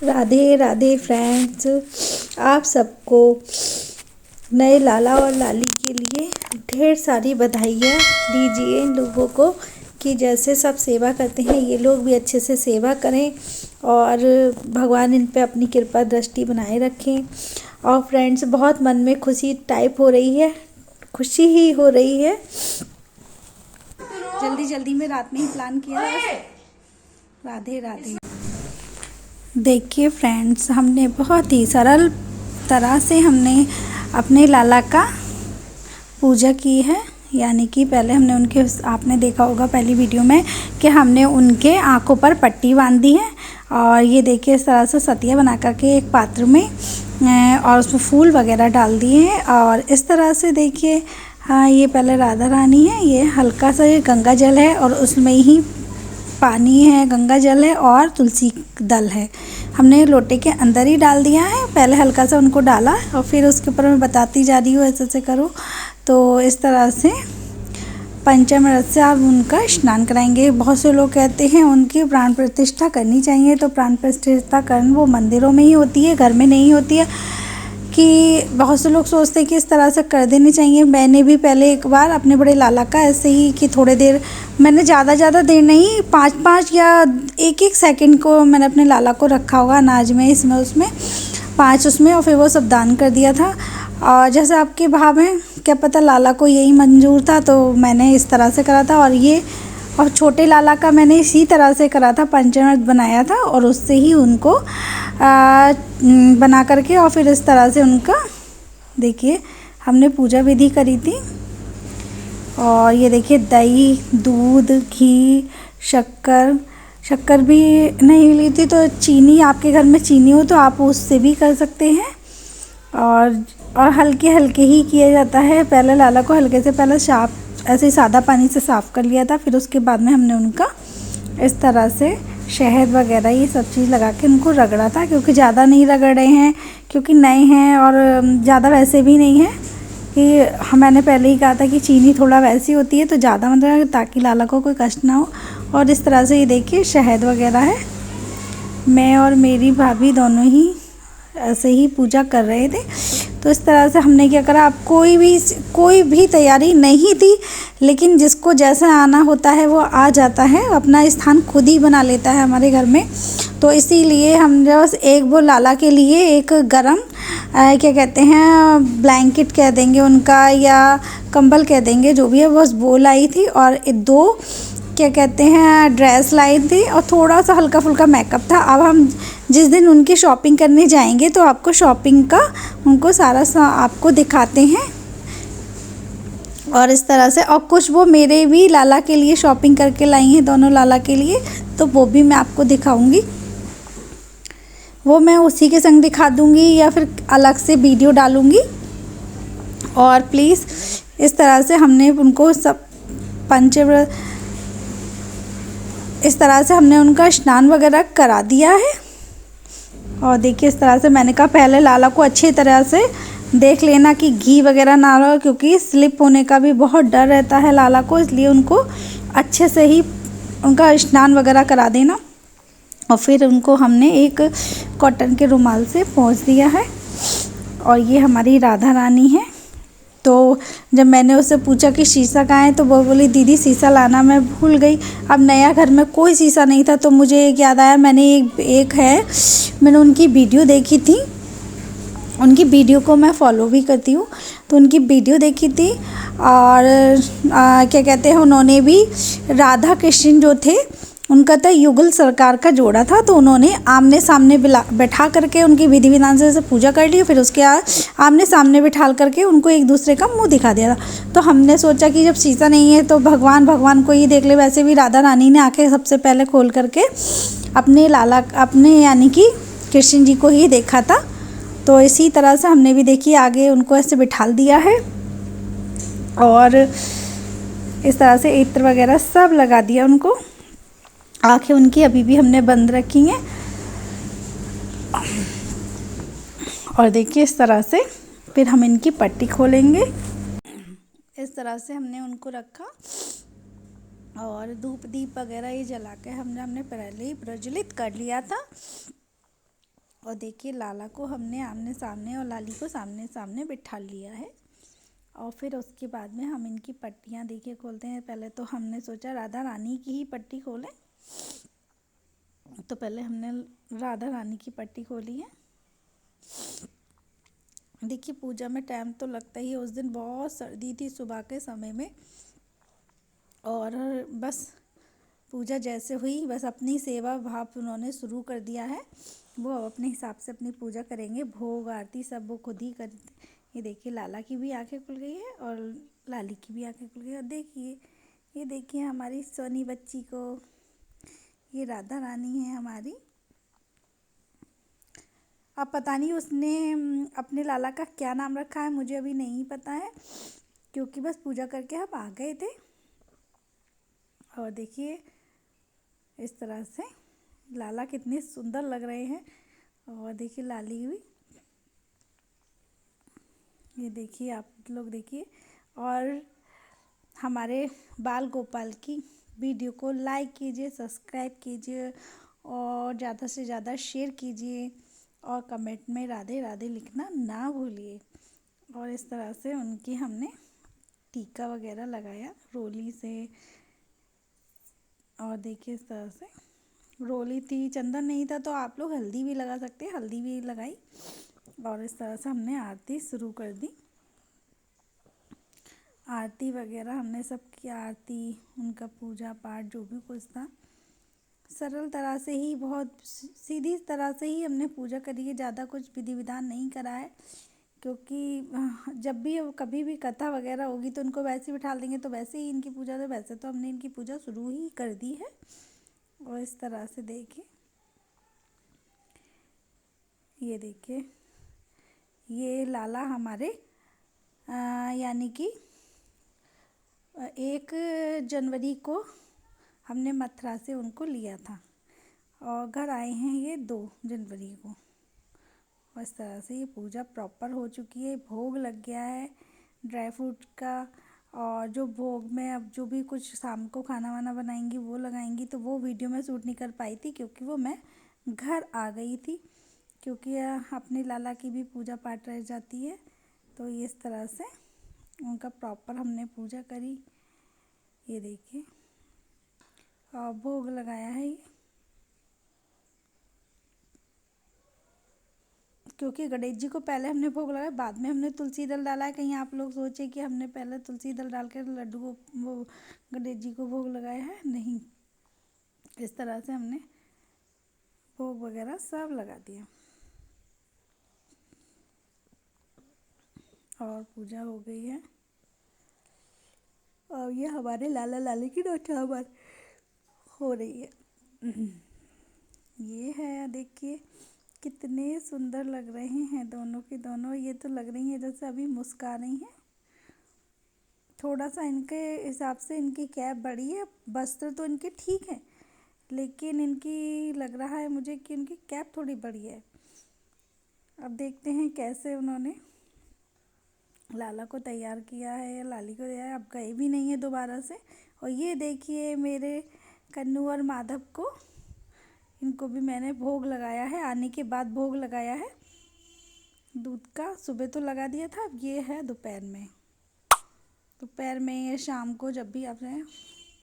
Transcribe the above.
Radhe Radhe friends, आप सबको नए लाला और लाली के लिए ढेर सारी बधाइयाँ दीजिए इन लोगों को कि जैसे सब सेवा करते हैं ये लोग भी अच्छे से सेवा करें और भगवान इन पे अपनी कृपा दृष्टि बनाए रखें। और फ्रेंड्स, बहुत मन में खुशी टाइप हो रही है, खुशी ही हो रही है। जल्दी जल्दी में रात में ही प्लान किया है। राधे राधे। देखिए फ्रेंड्स, हमने बहुत ही सरल तरह से हमने अपने लाला का पूजा की है। यानी कि पहले हमने उनके, आपने देखा होगा पहली वीडियो में कि हमने उनके आँखों पर पट्टी बांधी है। और ये देखिए इस तरह से सतिया बना करके एक पात्र में और उसमें फूल वगैरह डाल दिए हैं। और इस तरह से देखिए, हाँ, ये पहले राधा रानी है, ये हल्का सा ये गंगा जल है और उसमें ही पानी है, गंगा जल है और तुलसी दल है। हमने लोटे के अंदर ही डाल दिया है। पहले हल्का सा उनको डाला और फिर उसके ऊपर मैं बताती जा रही हूँ ऐसे ऐसे करो। तो इस तरह से पंचामृत से आप उनका स्नान कराएंगे। बहुत से लोग कहते हैं उनकी प्राण प्रतिष्ठा करनी चाहिए, तो प्राण प्रतिष्ठा करना वो मंदिरों में ही होती है, घर में नहीं होती है। कि बहुत से लोग सोचते हैं कि इस तरह से कर देनी चाहिए। मैंने भी पहले एक बार अपने बड़े लाला का ऐसे ही कि थोड़े देर, मैंने ज़्यादा देर नहीं, 5-5 या 1-1 सेकंड को मैंने अपने लाला को रखा होगा अनाज में, इसमें उसमें 5 उसमें, और फिर वो सब दान कर दिया था। और जैसे आपके भाव हैं, क्या पता लाला को यही मंजूर था, तो मैंने इस तरह से करा था। और छोटे लाला का मैंने इसी तरह से करा था, पंचामृत बनाया था और उससे ही उनको बना करके और फिर इस तरह से उनका देखिए हमने पूजा विधि करी थी। और ये देखिए दही, दूध, घी, शक्कर भी नहीं ली थी, तो चीनी, आपके घर में चीनी हो तो आप उससे भी कर सकते हैं। और हल्के हल्के ही किया जाता है। पहले लाला को हल्के से पहले ऐसे ही सादा पानी से साफ़ कर लिया था। फिर उसके बाद में हमने उनका इस तरह से शहद वगैरह ये सब चीज़ लगा के उनको रगड़ा था, क्योंकि ज़्यादा नहीं रगड़ रहे हैं, क्योंकि नए हैं और ज़्यादा वैसे भी नहीं है कि मैंने पहले ही कहा था कि चीनी थोड़ा वैसी होती है तो ज़्यादा मतलब, ताकि लाला को कोई कष्ट ना हो। और इस तरह से ये देखिए शहद वगैरह है। मैं और मेरी भाभी दोनों ही ऐसे ही पूजा कर रहे थे। तो इस तरह से हमने क्या करा, अब कोई भी तैयारी नहीं थी, लेकिन जिसको जैसा आना होता है वो आ जाता है, अपना स्थान खुद ही बना लेता है हमारे घर में। तो इसीलिए हमने बस एक वो लाला के लिए एक गरम क्या कहते हैं, ब्लैंकेट कह देंगे उनका या कंबल कह देंगे, जो भी है, बस वो लाई थी। और 2 क्या कहते हैं ड्रेस लाई थी और थोड़ा सा हल्का फुल्का मेकअप था। अब हम जिस दिन उनकी शॉपिंग करने जाएंगे तो आपको शॉपिंग का उनको सारा आपको दिखाते हैं। और इस तरह से, और कुछ वो मेरे भी लाला के लिए शॉपिंग करके लाई हैं, दोनों लाला के लिए, तो वो भी मैं आपको दिखाऊंगी। वो मैं उसी के संग दिखा दूंगी या फिर अलग से वीडियो डालूंगी। और प्लीज़ इस तरह से हमने उनको सब पंचामृत, इस तरह से हमने उनका स्नान वगैरह करा दिया है। और देखिए इस तरह से मैंने कहा पहले लाला को अच्छी तरह से देख लेना कि घी वगैरह ना हो, क्योंकि स्लिप होने का भी बहुत डर रहता है लाला को, इसलिए उनको अच्छे से ही उनका स्नान वगैरह करा देना। और फिर उनको हमने एक कॉटन के रुमाल से पोंछ दिया है। और ये हमारी राधा रानी है। तो जब मैंने उससे पूछा कि शीशा कहाँ है, तो वो बोली दीदी शीशा लाना मैं भूल गई। अब नया घर में कोई शीशा नहीं था, तो मुझे एक याद आया, मैंने उनकी वीडियो देखी थी। उनकी वीडियो को मैं फॉलो भी करती हूँ, तो उनकी वीडियो देखी थी। और क्या कहते हैं, उन्होंने भी राधा कृष्ण जो थे उनका तो युगल सरकार का जोड़ा था, तो उन्होंने आमने सामने बैठा करके उनकी विधि विधान से पूजा कर ली। फिर उसके आमने सामने बिठा करके उनको एक दूसरे का मुंह दिखा दिया था। तो हमने सोचा कि जब शीशा नहीं है तो भगवान को ही देख ले। वैसे भी राधा रानी ने आंखें सबसे पहले खोल करके अपने यानी कि कृष्ण जी को ही देखा था। तो इसी तरह से हमने भी देखिए आगे उनको ऐसे बिठा दिया है। और इस तरह से इत्र वगैरह सब लगा दिया उनको। आंखें उनकी अभी भी हमने बंद रखी हैं। और देखिए इस तरह से फिर हम इनकी पट्टी खोलेंगे। इस तरह से हमने उनको रखा और धूप दीप वगैरह ये जला के हमने पहले ही प्रज्वलित कर लिया था। और देखिए लाला को हमने आमने सामने और लाली को सामने सामने बिठा लिया है। और फिर उसके बाद में हम इनकी पट्टियाँ देखिए खोलते हैं। पहले तो हमने सोचा राधा रानी की ही पट्टी खोलें, तो पहले हमने राधा रानी की पट्टी खोली है। देखिए पूजा में टाइम तो लगता ही है। उस दिन बहुत सर्दी थी सुबह के समय में, और बस पूजा जैसे हुई बस अपनी सेवा भाव उन्होंने शुरू कर दिया है। वो अब अपने हिसाब से अपनी पूजा करेंगे। भोग आरती सब वो खुद ही कर। ये देखिए लाला की भी आंखें खुल गई है और लाली की भी आंखें खुल गई। और देखिए ये देखिए हमारी सोनी बच्ची को, ये राधा रानी है हमारी। अब पता नहीं उसने अपने लाला का क्या नाम रखा है, मुझे अभी नहीं पता है, क्योंकि बस पूजा करके हम आ गए थे। और देखिए इस तरह से लाला कितने सुंदर लग रहे हैं। और देखिए लाली भी, ये देखिए आप लोग देखिए। और हमारे बाल गोपाल की वीडियो को लाइक कीजिए, सब्सक्राइब कीजिए और ज़्यादा से ज़्यादा शेयर कीजिए और कमेंट में राधे राधे लिखना ना भूलिए। और इस तरह से उनकी हमने टीका वगैरह लगाया रोली से। और देखिए इस तरह से रोली थी, चंदन नहीं था तो आप लोग हल्दी भी लगा सकते हैं, हल्दी भी लगाई। और इस तरह से हमने आरती शुरू कर दी। आरती वगैरह हमने सब की, आरती उनका पूजा पाठ जो भी कुछ था सरल तरह से ही, बहुत सीधी तरह से ही हमने पूजा करी है। ज़्यादा कुछ विधि विधान नहीं करा है, क्योंकि जब भी कभी भी कथा वगैरह होगी तो उनको वैसे ही बिठा देंगे तो वैसे ही इनकी पूजा, तो वैसे तो हमने इनकी पूजा शुरू ही कर दी है। और इस तरह से देखिए, ये देखिए ये लाला हमारे यानी कि 1 जनवरी को हमने मथुरा से उनको लिया था और घर आए हैं ये 2 जनवरी को। इस तरह से ये पूजा प्रॉपर हो चुकी है। भोग लग गया है ड्राई फ्रूट का, और जो भोग में अब जो भी कुछ शाम को खाना वाना बनाएंगी वो लगाएंगी, तो वो वीडियो में शूट नहीं कर पाई थी क्योंकि वो मैं घर आ गई थी, क्योंकि अपने लाला की भी पूजा पाठ रह जाती है। तो इस तरह से उनका प्रॉपर हमने पूजा करी। ये देखिए और भोग लगाया है ये, क्योंकि गणेश जी को पहले हमने भोग लगाया, बाद में हमने तुलसी दल डाला है। कहीं आप लोग सोचे कि हमने पहले तुलसी दल डाल कर लड्डू को, वो गणेश जी को भोग लगाया है, नहीं। इस तरह से हमने भोग वगैरह सब लगा दिया और पूजा हो गई है। और ये हमारे लाला लाली की नौछावर हो रही है। ये है देखिए कितने सुंदर लग रहे हैं दोनों के दोनों। ये तो लग रही हैं जैसे अभी मुस्कुरा रही हैं। थोड़ा सा इनके हिसाब से इनकी कैप बड़ी है, वस्त्र तो इनके ठीक है, लेकिन इनकी लग रहा है मुझे कि इनकी कैप थोड़ी बड़ी है। अब देखते हैं कैसे उन्होंने लाला को तैयार किया है या लाली को तैयार। अब गए भी नहीं है दोबारा से। और ये देखिए मेरे कन्नू और माधव को, इनको भी मैंने भोग लगाया है, आने के बाद भोग लगाया है दूध का। सुबह तो लगा दिया था, अब ये है दोपहर में या शाम को जब भी आप हैं